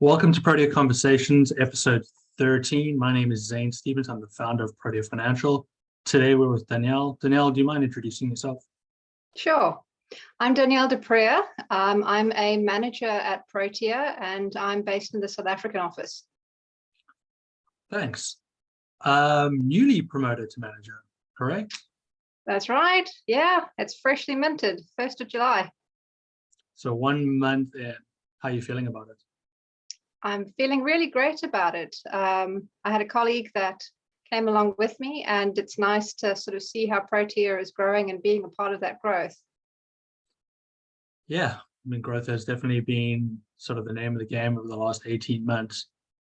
Welcome to Protea Conversations, episode 13. My name is Zane Stevens. I'm the founder of Protea Financial. Today we're with Danielle. Danielle, do you mind introducing yourself? Sure. I'm Danielle du Preez. I'm a manager at Protea and I'm based in the South African office. Thanks. Newly promoted to manager, correct? That's right. Yeah, it's freshly minted, 1st of July. So 1 month in. How are you feeling about it? I'm feeling really great about it. I had a colleague that came along with me, and it's nice to sort of see how Protea is growing and being a part of that growth. Yeah, I mean, growth has definitely been sort of the name of the game over the last 18 months.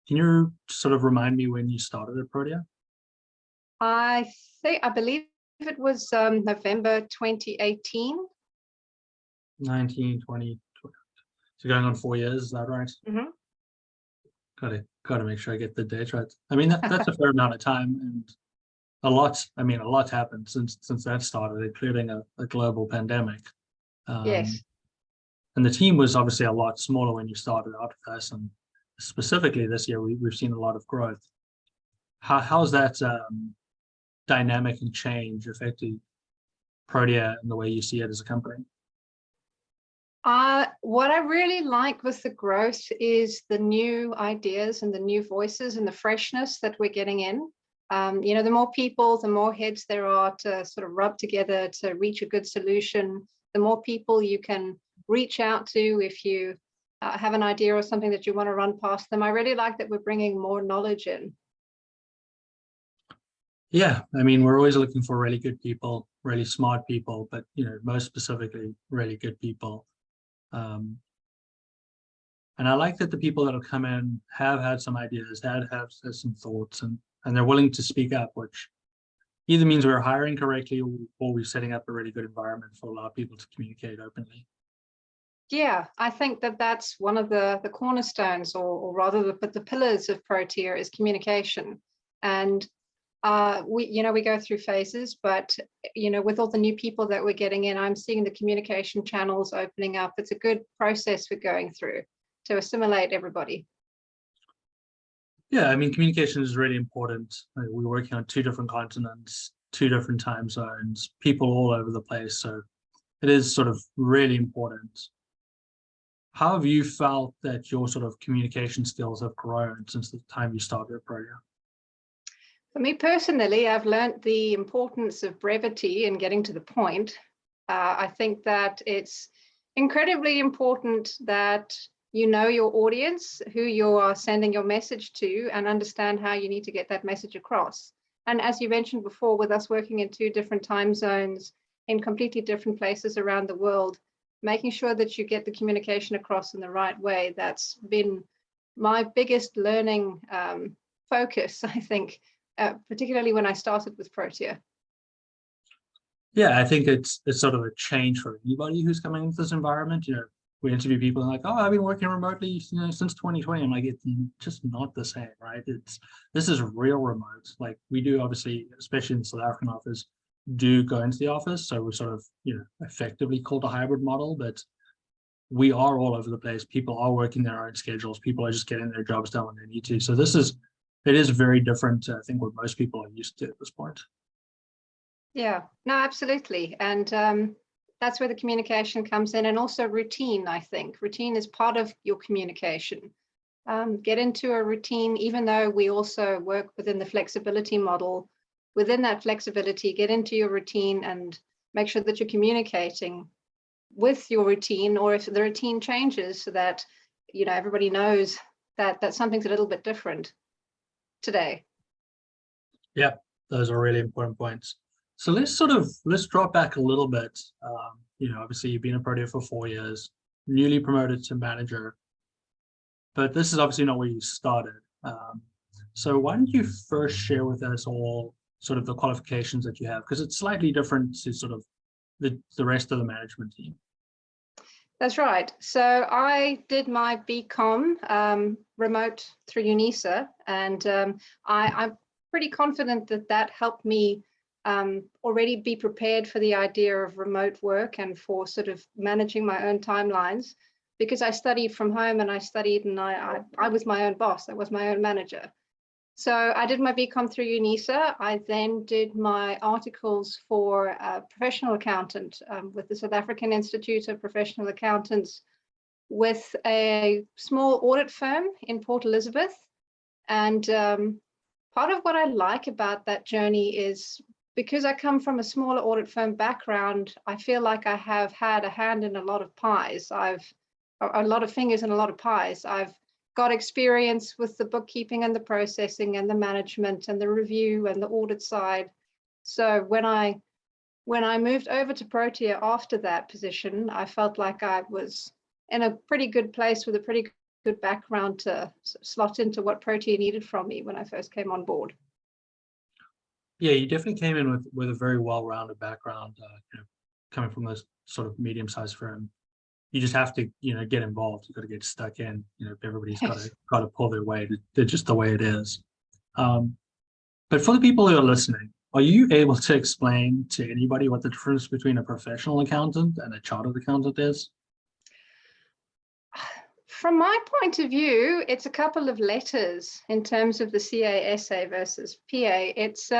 Can you sort of remind me when you started at Protea? I believe it was November 2018. 19, 20, so going on 4 years, is that right? Mm-hmm. Got to make sure I get the dates right. I mean, that's a fair amount of time, and a lot's happened since that started, including a global pandemic. Yes. And the team was obviously a lot smaller when you started out with us, and specifically this year we've seen a lot of growth. How's that dynamic and change affected Protea and the way you see it as a company? What I really like with the growth is the new ideas and the new voices and the freshness that we're getting in. The more people, the more heads there are to sort of rub together to reach a good solution, the more people you can reach out to if you have an idea or something that you want to run past them. I really like that we're bringing more knowledge in. Yeah, I mean, we're always looking for really good people, really smart people, but most specifically, really good people. And I like that the people that have come in have had some ideas, have some thoughts, and they're willing to speak up, which either means we're hiring correctly or we're setting up a really good environment for a lot of people to communicate openly. Yeah, I think that that's one of the cornerstones, or rather the pillars of Protea is communication. And we go through phases, but with all the new people that we're getting in, I'm seeing the communication channels opening up. It's a good process we're going through to assimilate everybody. Yeah, I mean, communication is really important. We're working on 2 different continents, 2 different time zones, people all over the place. So it is sort of really important. How have you felt that your sort of communication skills have grown since the time you started at Protea? For me personally, I've learned the importance of brevity and getting to the point. I think that it's incredibly important that you know your audience, who you are sending your message to, and understand how you need to get that message across. And as you mentioned before, with us working in 2 different time zones in completely different places around the world, making sure that you get the communication across in the right way, that's been my biggest learning focus, I think, particularly when I started with Protea. Yeah, I think it's sort of a change for anybody who's coming into this environment. We interview people and like, oh, I've been working remotely, since 2020. I'm like, it's just not the same, right? This is real remote. Like we do, obviously, especially in the South African office, do go into the office. So we're sort of, effectively called a hybrid model, but we are all over the place. People are working their own schedules. People are just getting their jobs done when they need to. So it is very different to, I think, what most people are used to at this point. Yeah, no, absolutely. And that's where the communication comes in, and also routine, I think. Routine is part of your communication. Get into a routine, even though we also work within the flexibility model. Within that flexibility, get into your routine and make sure that you're communicating with your routine, or if the routine changes, so that everybody knows that something's a little bit different today. Yeah, those are really important points. So let's drop back a little bit. Obviously you've been a Protea for 4 years, newly promoted to manager, but this is obviously not where you started. So why don't you first share with us all sort of the qualifications that you have, because it's slightly different to sort of the rest of the management team. That's right. So I did my BCom remote through UNISA, and I'm pretty confident that helped me already be prepared for the idea of remote work and for sort of managing my own timelines. because I studied from home and I studied and I was my own boss. I was my own manager. So I did my BCom through UNISA. I then did my articles for a professional accountant with the South African Institute of Professional Accountants, with a small audit firm in Port Elizabeth. And part of what I like about that journey is, because I come from a smaller audit firm background, I feel like I have had a hand in a lot of pies. A lot of fingers in a lot of pies. I've got experience with the bookkeeping and the processing and the management and the review and the audit side. So when I moved over to Protea after that position, I felt like I was in a pretty good place with a pretty good background to slot into what Protea needed from me when I first came on board. Yeah, you definitely came in with a very well-rounded background, coming from this sort of medium-sized firm. You just have to, get involved. You've got to get stuck in. Everybody's got to pull their weight. It's just the way it is. But for the people who are listening, are you able to explain to anybody what the difference between a professional accountant and a chartered accountant is? From my point of view, it's a couple of letters in terms of the CASA versus PA. It's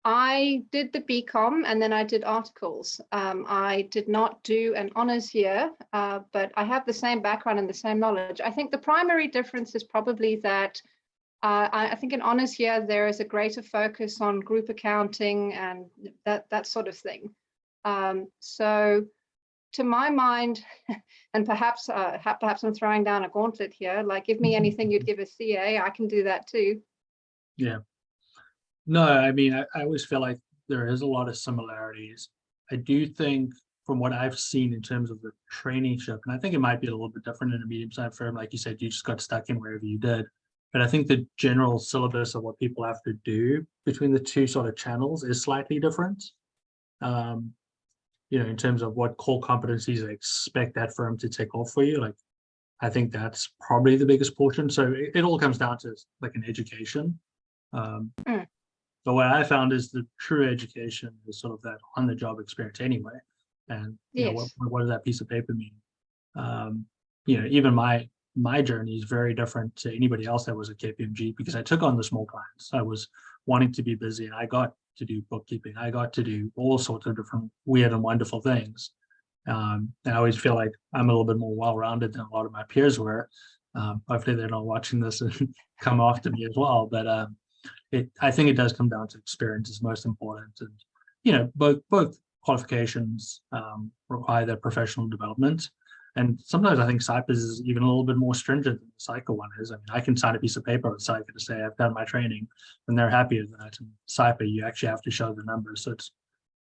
I did the BCom and then I did articles. I did not do an honours year, but I have the same background and the same knowledge. I think the primary difference is probably that I think in honours year there is a greater focus on group accounting and that sort of thing. So to my mind, and perhaps I'm throwing down a gauntlet here, like give me anything you'd give a CA, I can do that too. Yeah. No, I mean, I always feel like there is a lot of similarities. I do think from what I've seen in terms of the traineeship, and I think it might be a little bit different in a medium-sized firm, like you said, you just got stuck in wherever you did. But I think the general syllabus of what people have to do between the two sort of channels is slightly different. In terms of what core competencies I expect that firm to take off for you. Like, I think that's probably the biggest portion. So it all comes down to like an education. But what I found is the true education is sort of that on-the-job experience anyway. And Yes. what does that piece of paper mean? Even my journey is very different to anybody else that was at KPMG, because I took on the small clients. I was wanting to be busy, and I got to do bookkeeping. I got to do all sorts of different weird and wonderful things. And I always feel like I'm a little bit more well-rounded than a lot of my peers were. Hopefully they're not watching this and come after me as well. But I think it does come down to experience is most important. And, both qualifications require their professional development. And sometimes I think CIPA is even a little bit more stringent than the CICA one is. I mean, I can sign a piece of paper with CICA to say I've done my training, and they're happy with that. And CIPA, you actually have to show the numbers. So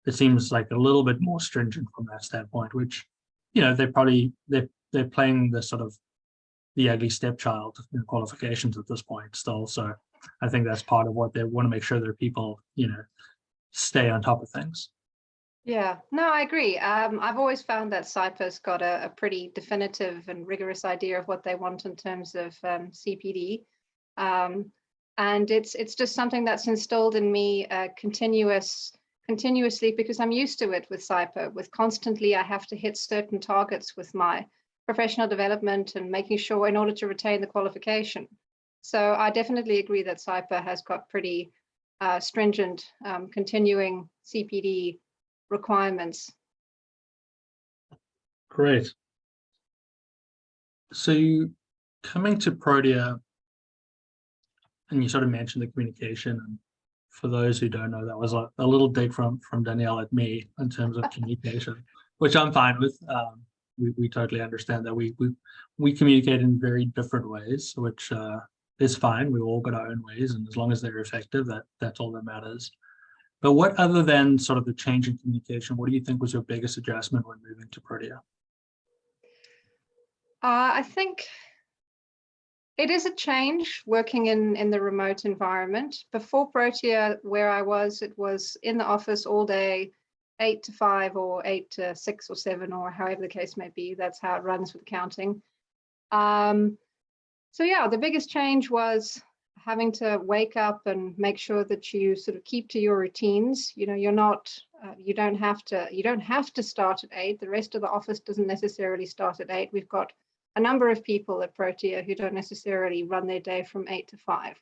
it seems like a little bit more stringent from that standpoint, which, they're playing the sort of the ugly stepchild in qualifications at this point still. So I think that's part of what they want to make sure their people, stay on top of things. Yeah, no, I agree. I've always found that CIPA's got a pretty definitive and rigorous idea of what they want in terms of CPD. And it's just something that's instilled in me continuously, because I'm used to it with CIPA. With constantly, I have to hit certain targets with my professional development and making sure in order to retain the qualification. So I definitely agree that CIPA has got pretty stringent continuing CPD requirements. Great. So you coming to Protea, and you sort of mentioned the communication. And for those who don't know, that was a little dig from Danielle at me in terms of communication, which I'm fine with. We totally understand that we communicate in very different ways, which is fine. We all got our own ways, and as long as they're effective, that's all that matters. But what, other than sort of the change in communication, what do you think was your biggest adjustment when moving to Protea? I think it is a change working in the remote environment. Before Protea, where I was, it was in the office all day, 8 to 5 or 8 to 6 or 7, or however the case may be. That's how it runs with accounting. So yeah, the biggest change was having to wake up and make sure that you sort of keep to your routines. You're not You don't have to start at 8. The rest of the office doesn't necessarily start at 8. We've got a number of people at Protea who don't necessarily run their day from 8 to 5.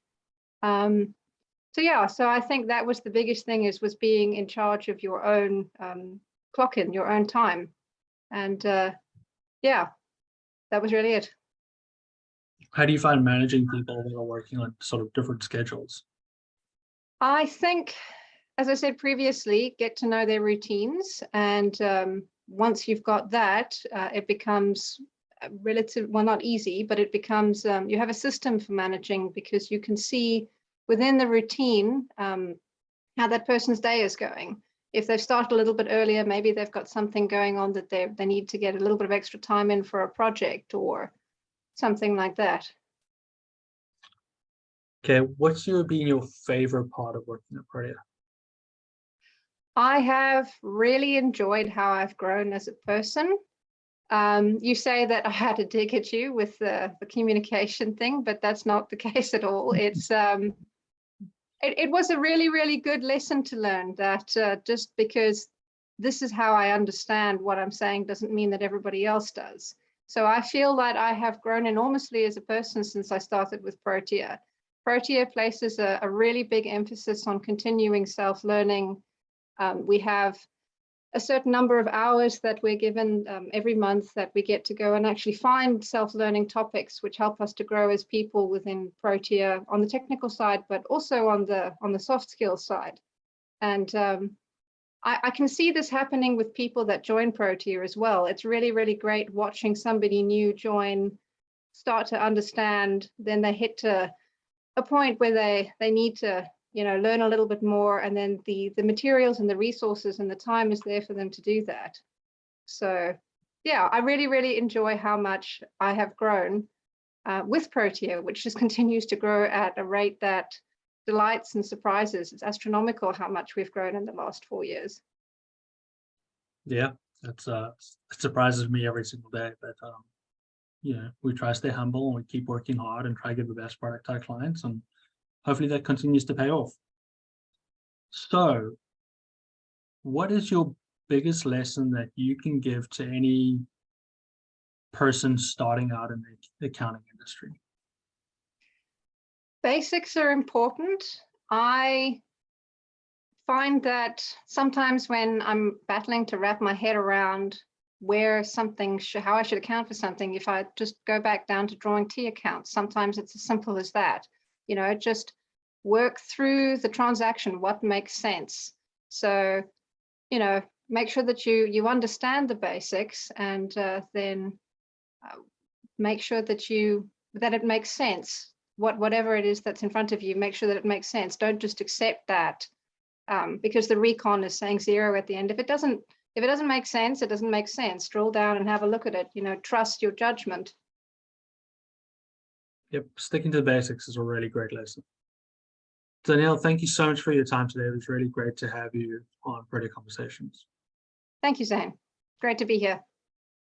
So yeah, so I think that was the biggest thing, was being in charge of your own clock in, your own time. And yeah, that was really it. How do you find managing people that are working on sort of different schedules? I think, as I said previously, get to know their routines. And once you've got that, it becomes well, not easy, but it becomes, you have a system for managing, because you can see within the routine how that person's day is going. If they've started a little bit earlier, maybe they've got something going on that they need to get a little bit of extra time in for a project or something like that. Okay, what's been your favorite part of working at Protea? I have really enjoyed how I've grown as a person. You say that I had a dig at you with the communication thing, but that's not the case at all. It's it was a really, really good lesson to learn that just because this is how I understand what I'm saying doesn't mean that everybody else does. So I feel that I have grown enormously as a person since I started with Protea. Protea places a really big emphasis on continuing self-learning. We have a certain number of hours that we're given every month that we get to go and actually find self-learning topics which help us to grow as people within Protea on the technical side, but also on the soft skills side. And I can see this happening with people that join Protea as well. It's really, really great watching somebody new join, start to understand, then they hit to a point where they need to learn a little bit more, and then the materials and the resources and the time is there for them to do that. So yeah, I really, really enjoy how much I have grown with Protea, which just continues to grow at a rate that delights and surprises. It's astronomical how much we've grown in the last 4 years. Yeah, that's it surprises me every single day, but we try to stay humble and we keep working hard and try to give the best product to our clients, and hopefully that continues to pay off. So what is your biggest lesson that you can give to any person starting out in the accounting industry? Basics are important. I find that sometimes when I'm battling to wrap my head around how I should account for something, if I just go back down to drawing T accounts, sometimes it's as simple as that. Just work through the transaction, what makes sense. So, make sure that you understand the basics, and then make sure that it makes sense. Whatever it is that's in front of you, make sure that it makes sense. Don't just accept that because the recon is saying 0 at the end. If it doesn't make sense, it doesn't make sense. Drill down and have a look at it. Trust your judgment. Yep, sticking to the basics is a really great lesson. Danielle, thank you so much for your time today. It was really great to have you on Protea Conversations. Thank you, Zane. Great to be here.